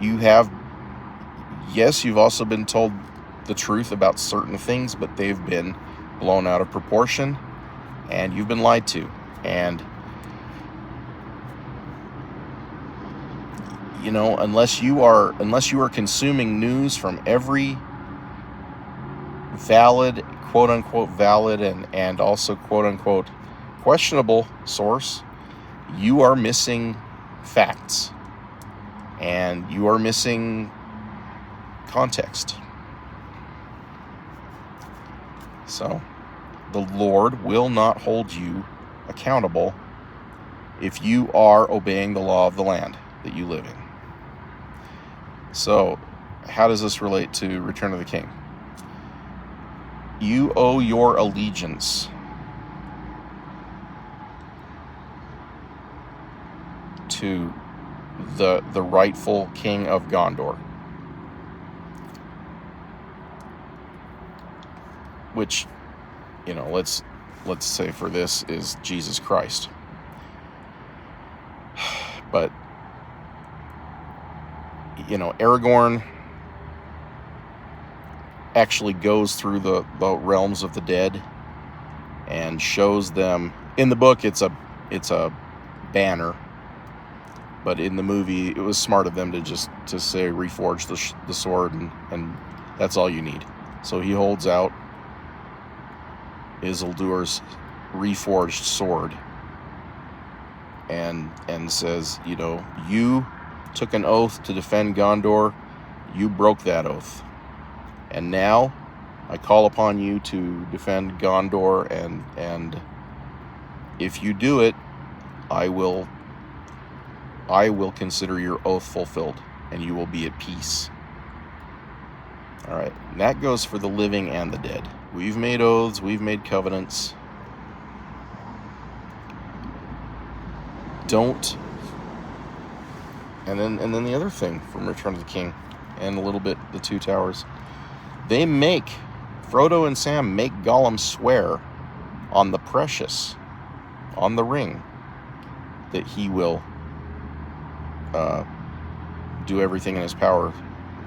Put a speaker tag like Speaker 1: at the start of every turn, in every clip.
Speaker 1: Yes, you've also been told the truth about certain things, but they've been blown out of proportion, and you've been lied to. And, unless you are consuming news from every valid, quote unquote valid, and also quote unquote questionable source, you are missing facts, and you are missing context. So the Lord will not hold you accountable if you are obeying the law of the land that you live in. So how does this relate to Return of the King? You owe your allegiance to the rightful king of Gondor, which, let's say for this is Jesus Christ. But Aragorn actually goes through the realms of the dead and shows them. In the book, it's a banner, but in the movie, it was smart of them to say reforge the sword, and that's all you need. So he holds out Isildur's reforged sword and says, you took an oath to defend Gondor, you broke that oath, and now I call upon you to defend Gondor, and if you do it, I will consider your oath fulfilled, and you will be at peace. All right, and that goes for the living and the dead. We've made oaths, we've made covenants. Don't. And then the other thing from Return of the King, and a little bit the Two Towers, Frodo and Sam make Gollum swear on the precious, on the ring, that he will do everything in his power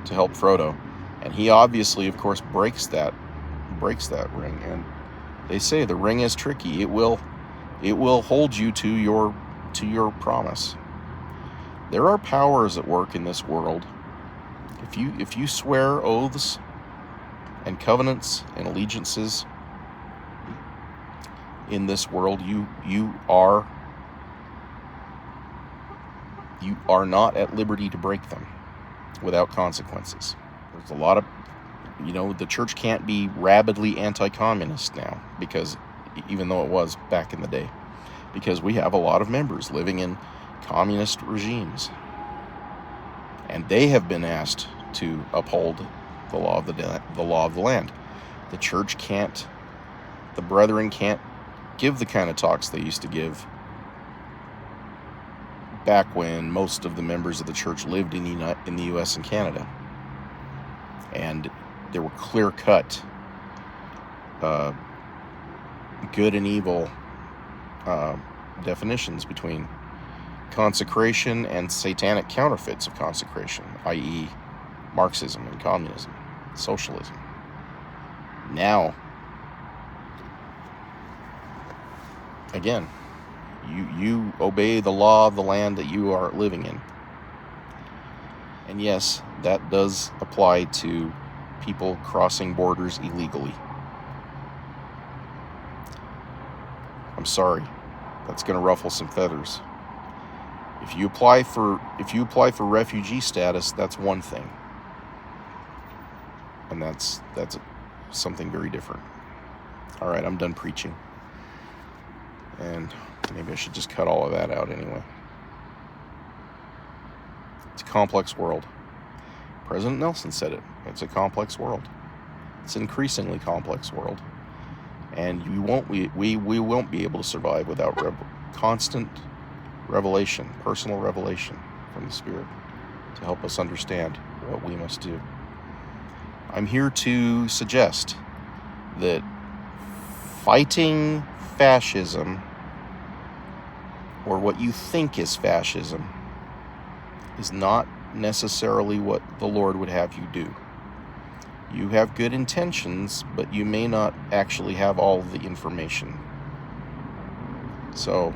Speaker 1: to help Frodo. And he obviously, of course, breaks that ring. And they say the ring is tricky. It will hold you to your promise. There are powers at work in this world. If you swear oaths and covenants and allegiances in this world, you are not at liberty to break them without consequences. There's a lot of, the church can't be rabidly anti-communist now, because even though it was back in the day, because we have a lot of members living in communist regimes, and they have been asked to uphold the law of the land. The church can't, the brethren can't give the kind of talks they used to give back when most of the members of the church lived in the U.S. and Canada, and there were clear-cut good and evil definitions between consecration and satanic counterfeits of consecration, i.e. Marxism and communism, socialism. Now, again, you obey the law of the land that you are living in. And yes, that does apply to people crossing borders illegally. I'm sorry, that's going to ruffle some feathers. If you apply for refugee status, that's one thing, and that's something very different. All right, I'm done preaching, and maybe I should just cut all of that out anyway. It's a complex world. President Nelson said it. It's a complex world. It's an increasingly complex world, and we won't be able to survive without constant revelation, personal revelation from the Spirit to help us understand what we must do. I'm here to suggest that fighting fascism, or what you think is fascism, is not necessarily what the Lord would have you do. You have good intentions, but you may not actually have all of the information. So,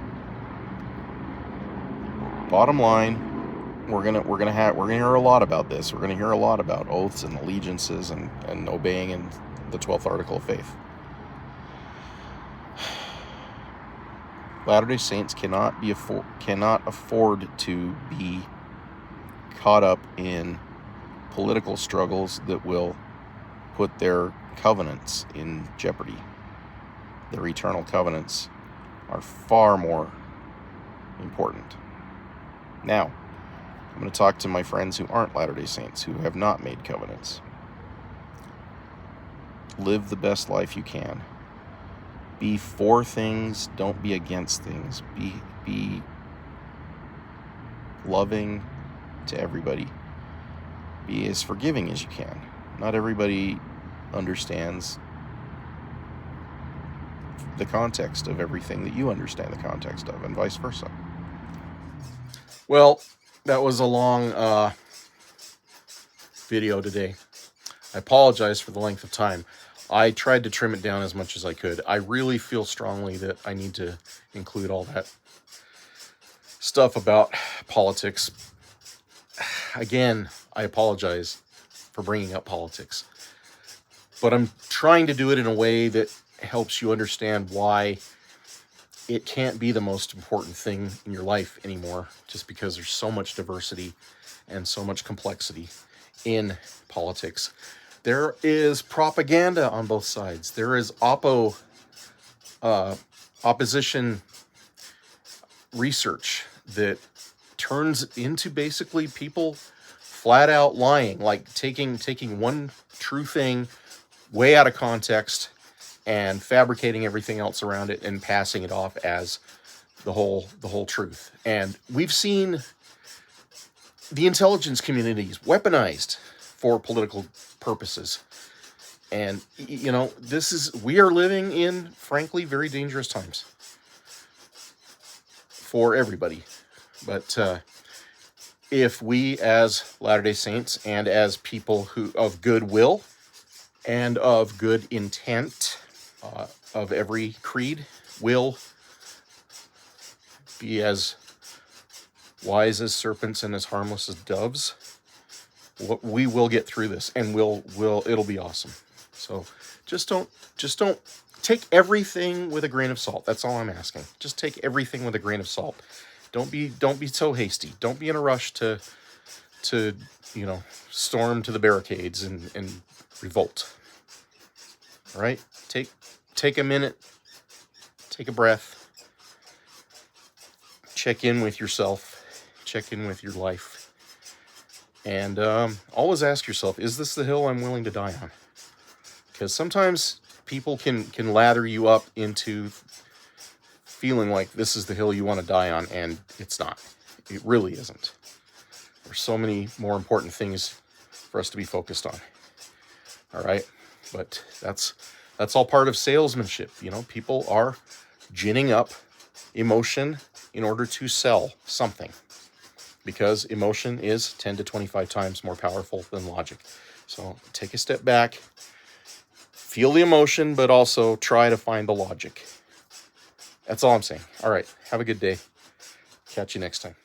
Speaker 1: bottom line, we're gonna hear a lot about this. We're gonna hear a lot about oaths and allegiances and obeying in the 12th article of faith. Latter-day Saints cannot afford to be caught up in political struggles that will put their covenants in jeopardy. Their eternal covenants are far more important. Now, I'm going to talk to my friends who aren't Latter-day Saints, who have not made covenants. Live the best life you can. Be for things, don't be against things. Be loving to everybody. Be as forgiving as you can. Not everybody understands the context of everything that you understand the context of, and vice versa. Well, that was a long video today. I apologize for the length of time. I tried to trim it down as much as I could. I really feel strongly that I need to include all that stuff about politics. Again, I apologize for bringing up politics. But I'm trying to do it in a way that helps you understand why it can't be the most important thing in your life anymore, just because there's so much diversity and so much complexity in politics. There is propaganda on both sides. There is opposition research that turns into basically people flat out lying, like taking one true thing way out of context and fabricating everything else around it and passing it off as the whole truth. And we've seen the intelligence communities weaponized for political purposes. And, you know, we are living in, frankly, very dangerous times for everybody. But if we as Latter-day Saints and as people of goodwill and of good intent, of every creed, will be as wise as serpents and as harmless as doves, we will get through this, and it'll be awesome. So just don't take everything with a grain of salt. That's all I'm asking. Just take everything with a grain of salt. Don't be so hasty. Don't be in a rush to storm to the barricades and revolt. All right? Take a minute. Take a breath. Check in with yourself. Check in with your life. And always ask yourself, is this the hill I'm willing to die on? Because sometimes people can lather you up into feeling like this is the hill you want to die on, and it's not. It really isn't. There's so many more important things for us to be focused on. All right? But that's all part of salesmanship. You know, people are ginning up emotion in order to sell something, because emotion is 10 to 25 times more powerful than logic. So take a step back, feel the emotion, but also try to find the logic. That's all I'm saying. All right, have a good day. Catch you next time.